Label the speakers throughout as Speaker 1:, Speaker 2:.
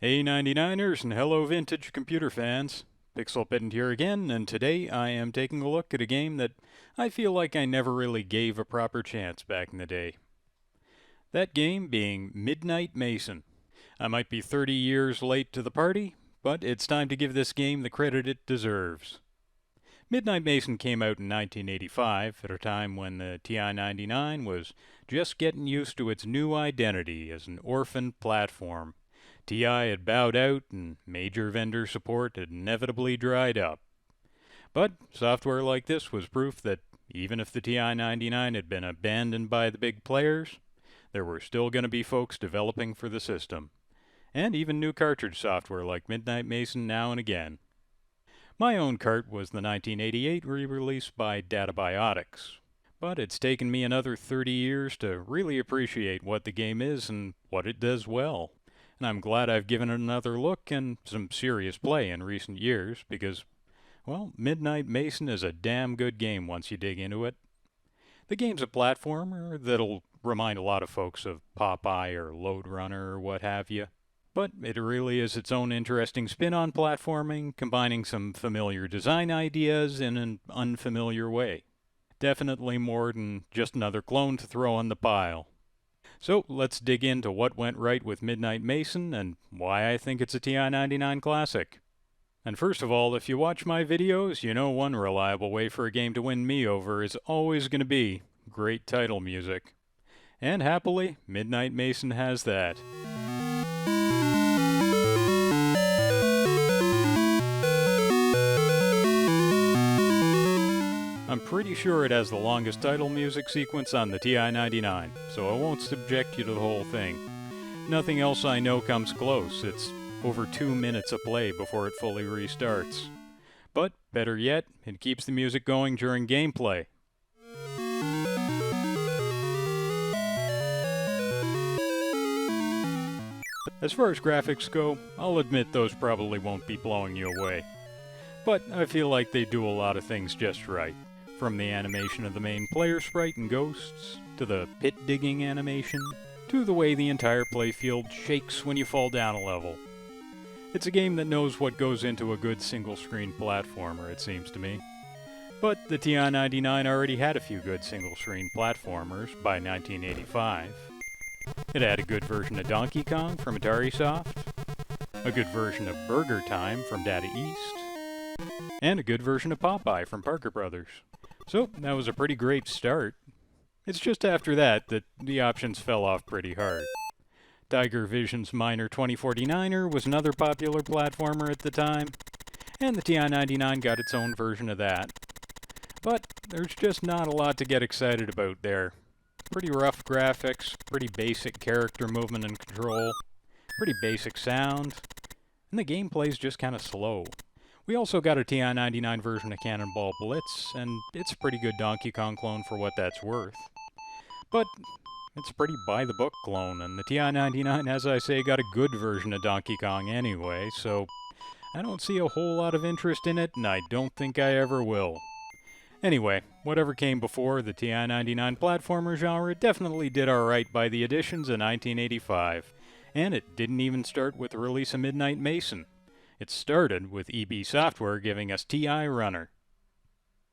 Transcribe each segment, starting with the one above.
Speaker 1: Hey 99ers and hello vintage computer fans. Pixel Pedant here again, and today I am taking a look at a game that I feel like I never really gave a proper chance back in the day. That game being Midnite Mason. I might be 30 years late to the party, but it's time to give this game the credit it deserves. Midnite Mason came out in 1985 at a time when the TI-99 was just getting used to its new identity as an orphan platform. TI had bowed out and major vendor support had inevitably dried up. But software like this was proof that even if the TI-99 had been abandoned by the big players, there were still going to be folks developing for the system. And even new cartridge software like Midnite Mason now and again. My own cart was the 1988 re-release by Databiotics, but it's taken me another 30 years to really appreciate what the game is and what it does well. And I'm glad I've given it another look and some serious play in recent years because, well, Midnite Mason is a damn good game once you dig into it. The game's a platformer that'll remind a lot of folks of Popeye or Lode Runner or what have you. But it really is its own interesting spin on platforming, combining some familiar design ideas in an unfamiliar way. Definitely more than just another clone to throw on the pile. So let's dig into what went right with Midnite Mason and why I think it's a TI-99 classic. And first of all, if you watch my videos, you know one reliable way for a game to win me over is always going to be great title music. And happily, Midnite Mason has that. I'm pretty sure it has the longest title music sequence on the TI-99, so I won't subject you to the whole thing. Nothing else I know comes close. It's over 2 minutes of play before it fully restarts. But, better yet, it keeps the music going during gameplay. As far as graphics go, I'll admit those probably won't be blowing you away. But I feel like they do a lot of things just right. From the animation of the main player sprite and ghosts, to the pit digging animation, to the way the entire playfield shakes when you fall down a level. It's a game that knows what goes into a good single-screen platformer, it seems to me. But the TI-99 already had a few good single-screen platformers by 1985. It had a good version of Donkey Kong from Atari Soft, a good version of Burger Time from Data East, and a good version of Popeye from Parker Brothers. So that was a pretty great start. It's just after that that the options fell off pretty hard. Tiger Vision's Miner 2049er was another popular platformer at the time, and the TI-99 got its own version of that. But there's just not a lot to get excited about there. Pretty rough graphics, pretty basic character movement and control, pretty basic sound, and the gameplay's just kind of slow. We also got a TI-99 version of Cannonball Blitz, and it's a pretty good Donkey Kong clone for what that's worth. But it's a pretty by-the-book clone, and the TI-99, as I say, got a good version of Donkey Kong anyway, so I don't see a whole lot of interest in it, and I don't think I ever will. Anyway, whatever came before the TI-99 platformer genre definitely did alright by the additions in 1985, and it didn't even start with the release of Midnite Mason. It started with EB Software giving us TI-Runner.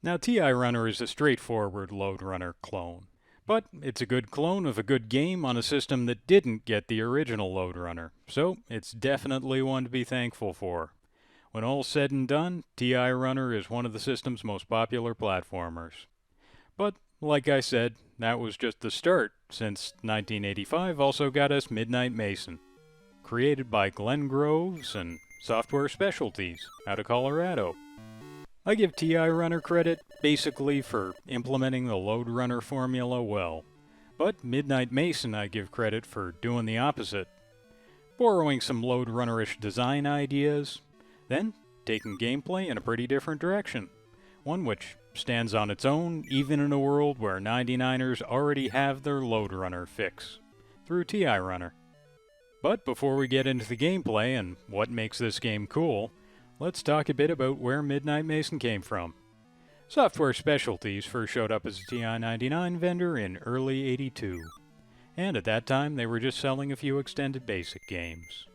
Speaker 1: Now TI-Runner is a straightforward Lode Runner clone, but it's a good clone of a good game on a system that didn't get the original Lode Runner, so it's definitely one to be thankful for. When all's said and done, TI-Runner is one of the system's most popular platformers. But, like I said, that was just the start, since 1985 also got us Midnite Mason. Created by Glen Groves and Software Specialties out of Colorado. I give TI-Runner credit basically for implementing the Lode Runner formula well, but Midnite Mason I give credit for doing the opposite. Borrowing some Lode Runner-ish design ideas, then taking gameplay in a pretty different direction, one which stands on its own even in a world where 99ers already have their Lode Runner fix, through TI-Runner. But before we get into the gameplay and what makes this game cool, let's talk a bit about where Midnite Mason came from. Software Specialties first showed up as a TI-99 vendor in early '82, and at that time they were just selling a few extended basic games.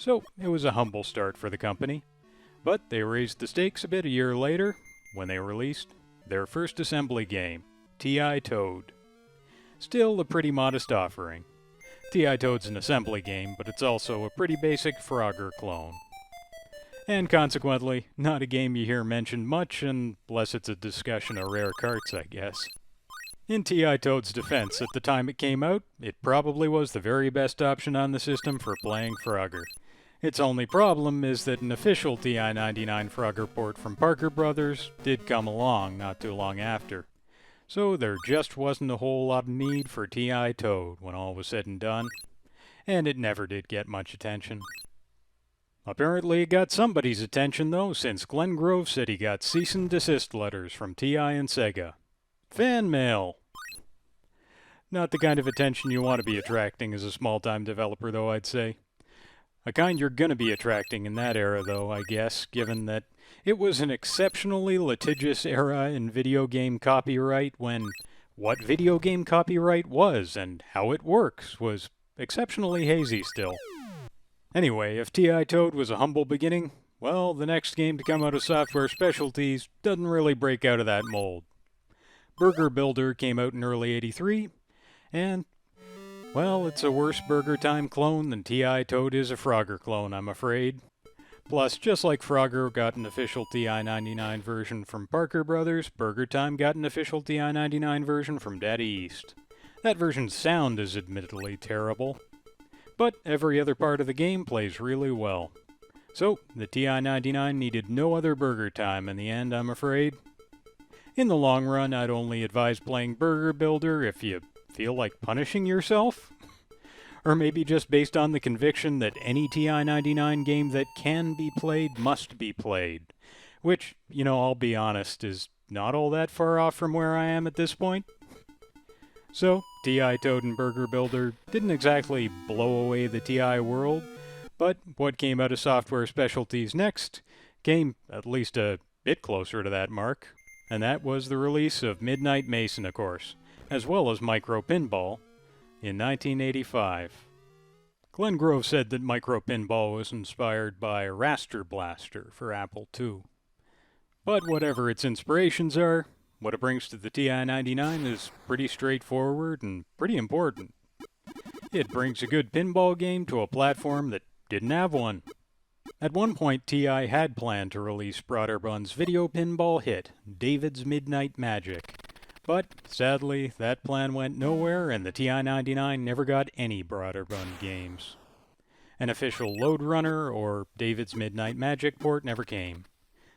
Speaker 1: So it was a humble start for the company, but they raised the stakes a bit a year later when they released their first assembly game, TI Toad. Still a pretty modest offering. TI Toad's an assembly game, but it's also a pretty basic Frogger clone. And consequently, not a game you hear mentioned much unless it's a discussion of rare carts, I guess. In TI Toad's defense, at the time it came out, it probably was the very best option on the system for playing Frogger. Its only problem is that an official TI-99 Frogger port from Parker Brothers did come along not too long after. So there just wasn't a whole lot of need for TI Toad when all was said and done, and it never did get much attention. Apparently it got somebody's attention though, since Glen Groves said he got cease and desist letters from TI and Sega. Fan mail! Not the kind of attention you want to be attracting as a small-time developer though, I'd say. A kind you're gonna be attracting in that era though, I guess, given that it was an exceptionally litigious era in video game copyright when what video game copyright was and how it works was exceptionally hazy still. Anyway, if TI Toad was a humble beginning, well, the next game to come out of Software Specialties doesn't really break out of that mold. Burger Builder came out in early '83, and well, it's a worse Burger Time clone than TI Toad is a Frogger clone, I'm afraid. Plus, just like Frogger got an official TI-99 version from Parker Brothers, Burger Time got an official TI-99 version from Daddy East. That version's sound is admittedly terrible, but every other part of the game plays really well. So, the TI-99 needed no other Burger Time in the end, I'm afraid. In the long run, I'd only advise playing Burger Builder if you feel like punishing yourself? Or maybe just based on the conviction that any TI-99 game that can be played must be played. Which, I'll be honest, is not all that far off from where I am at this point. So, TI Toad and Burger Builder didn't exactly blow away the TI world, but what came out of Software Specialties next came at least a bit closer to that mark, and that was the release of Midnite Mason, of course, as well as Micro Pinball, in 1985. Glen Groves said that Micro Pinball was inspired by Raster Blaster for Apple II. But whatever its inspirations are, what it brings to the TI-99 is pretty straightforward and pretty important. It brings a good pinball game to a platform that didn't have one. At one point, TI had planned to release Broderbund's video pinball hit, David's Midnight Magic. But, sadly, that plan went nowhere and the TI-99 never got any Broderbund games. An official Load Runner or David's Midnight Magic port never came.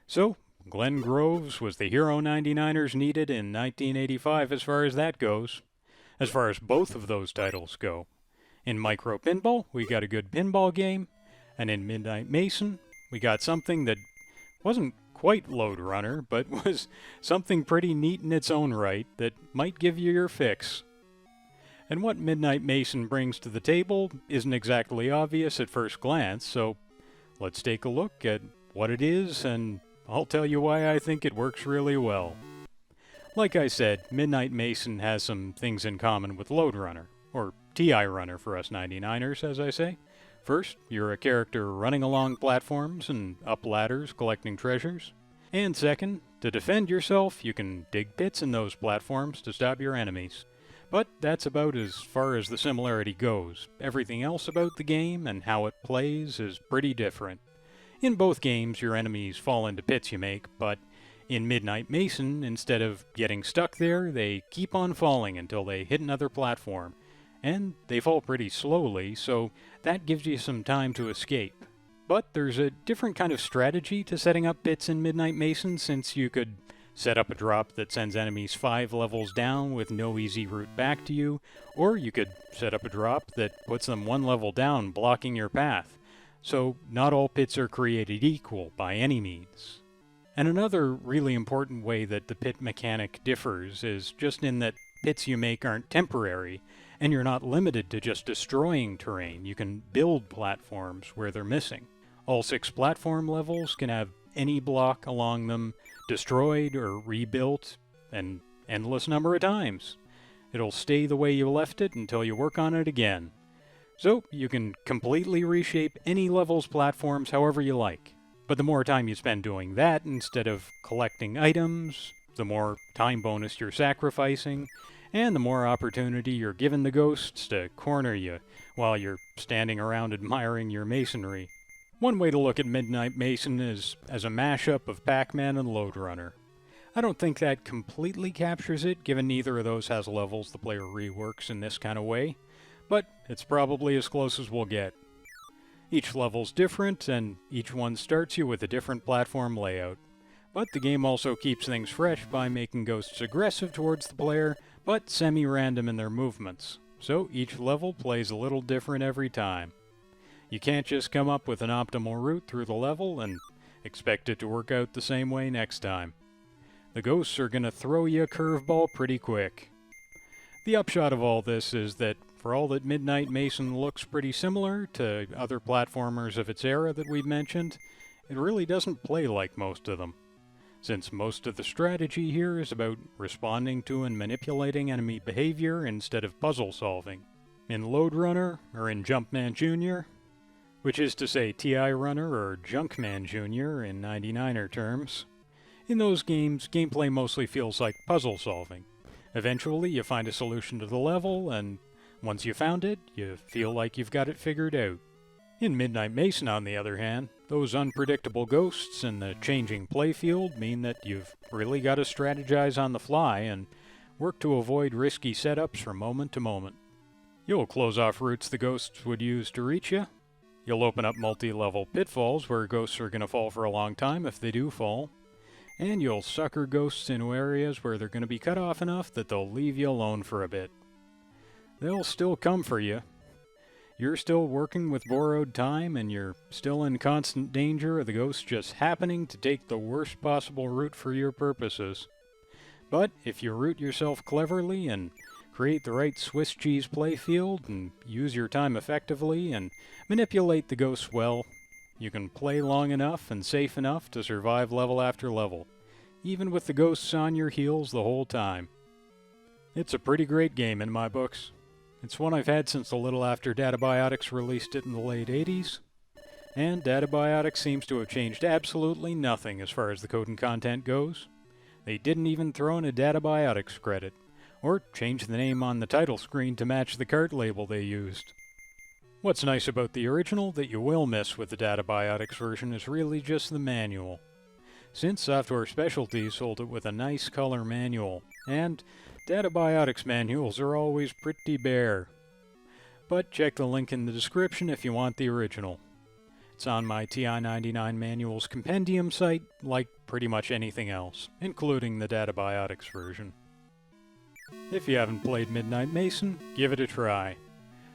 Speaker 1: So, Glen Groves was the hero 99ers needed in 1985 as far as that goes. As far as both of those titles go. In Micro Pinball, we got a good pinball game, and in Midnite Mason, we got something that wasn't quite Load Runner, but was something pretty neat in its own right that might give you your fix. And what Midnite Mason brings to the table isn't exactly obvious at first glance, so let's take a look at what it is, and I'll tell you why I think it works really well. Like I said, Midnite Mason has some things in common with Load Runner, or TI Runner for us 99ers, as I say. First, you're a character running along platforms and up ladders collecting treasures. And second, to defend yourself, you can dig pits in those platforms to stop your enemies. But that's about as far as the similarity goes. Everything else about the game and how it plays is pretty different. In both games, your enemies fall into pits you make, but in Midnite Mason, instead of getting stuck there, they keep on falling until they hit another platform. And they fall pretty slowly, so that gives you some time to escape. But there's a different kind of strategy to setting up pits in Midnite Mason, since you could set up a drop that sends enemies 5 levels down with no easy route back to you, or you could set up a drop that puts them 1 level down, blocking your path. So not all pits are created equal by any means. And another really important way that the pit mechanic differs is just in that pits you make aren't temporary, and you're not limited to just destroying terrain. You can build platforms where they're missing. All 6 platform levels can have any block along them destroyed or rebuilt an endless number of times. It'll stay the way you left it until you work on it again. So you can completely reshape any level's platforms however you like. But the more time you spend doing that instead of collecting items, the more time bonus you're sacrificing, and the more opportunity you're giving the ghosts to corner you while you're standing around admiring your masonry. One way to look at Midnight Mason is as a mashup of Pac-Man and Lode Runner. I don't think that completely captures it, given neither of those has levels the player reworks in this kind of way, but it's probably as close as we'll get. Each level's different, and each one starts you with a different platform layout. But the game also keeps things fresh by making ghosts aggressive towards the player, but semi-random in their movements, so each level plays a little different every time. You can't just come up with an optimal route through the level and expect it to work out the same way next time. The ghosts are going to throw you a curveball pretty quick. The upshot of all this is that for all that Midnight Mason looks pretty similar to other platformers of its era that we've mentioned, it really doesn't play like most of them, since most of the strategy here is about responding to and manipulating enemy behavior instead of puzzle solving. In Lode Runner, or in Jumpman Jr., which is to say TI Runner or Junkman Jr. in 99er terms, in those games, gameplay mostly feels like puzzle solving. Eventually, you find a solution to the level, and once you found it, you feel like you've got it figured out. In Midnight Mason, on the other hand, those unpredictable ghosts and the changing playfield mean that you've really got to strategize on the fly and work to avoid risky setups from moment to moment. You'll close off routes the ghosts would use to reach you. You'll open up multi-level pitfalls where ghosts are going to fall for a long time if they do fall. And you'll sucker ghosts into areas where they're going to be cut off enough that they'll leave you alone for a bit. They'll still come for you. You're still working with borrowed time, and you're still in constant danger of the ghosts just happening to take the worst possible route for your purposes. But if you route yourself cleverly and create the right Swiss cheese playfield and use your time effectively and manipulate the ghosts well, you can play long enough and safe enough to survive level after level, even with the ghosts on your heels the whole time. It's a pretty great game in my books. It's one I've had since a little after Databiotics released it in the late 80s, and Databiotics seems to have changed absolutely nothing as far as the code and content goes. They didn't even throw in a Databiotics credit, or change the name on the title screen to match the cart label they used. What's nice about the original that you will miss with the Databiotics version is really just the manual. Since Software Specialties sold it with a nice color manual, and Databiotics manuals are always pretty bare. But check the link in the description if you want the original. It's on my TI-99 manuals compendium site, like pretty much anything else, including the Databiotics version. If you haven't played Midnight Mason, give it a try.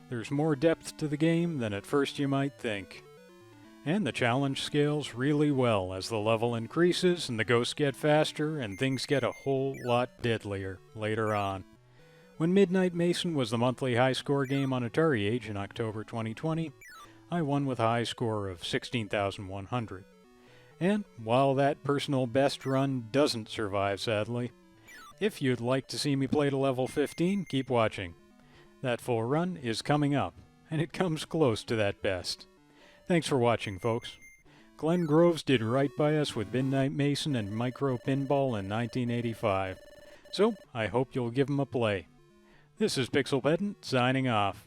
Speaker 1: There's more depth to the game than at first you might think. And the challenge scales really well as the level increases and the ghosts get faster and things get a whole lot deadlier later on. When Midnight Mason was the monthly high score game on Atari Age in October 2020, I won with a high score of 16,100. And while that personal best run doesn't survive sadly, if you'd like to see me play to level 15, keep watching. That full run is coming up, and it comes close to that best. Thanks for watching, folks. Glen Groves did right by us with Midnight Mason and Micro Pinball in 1985, so I hope you'll give him a play. This is Pixel Pedant, signing off.